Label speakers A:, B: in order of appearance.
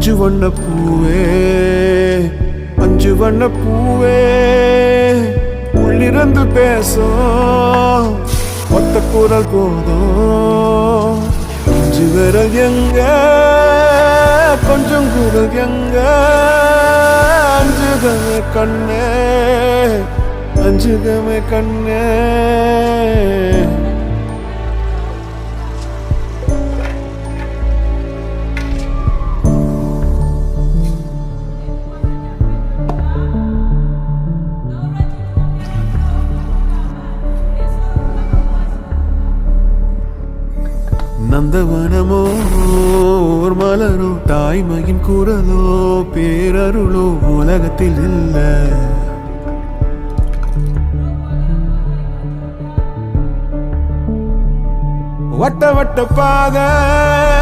A: அஞ்சு வண்ண பூவே அஞ்சு வண்ண பூவே உள்ளிருந்து பேசும் ஒத்த குரல் போதும் அஞ்சு விரல் எங்க கொஞ்சம் குரல் எங்க அஞ்சுகமே கண்ணே அஞ்சுகமே கண்ணே நந்தவனமோ ஓர் மலரோ தாய்மையின் குரலோ பேரருளோ உலகத்தில் இல்ல வட்ட வட்ட பாத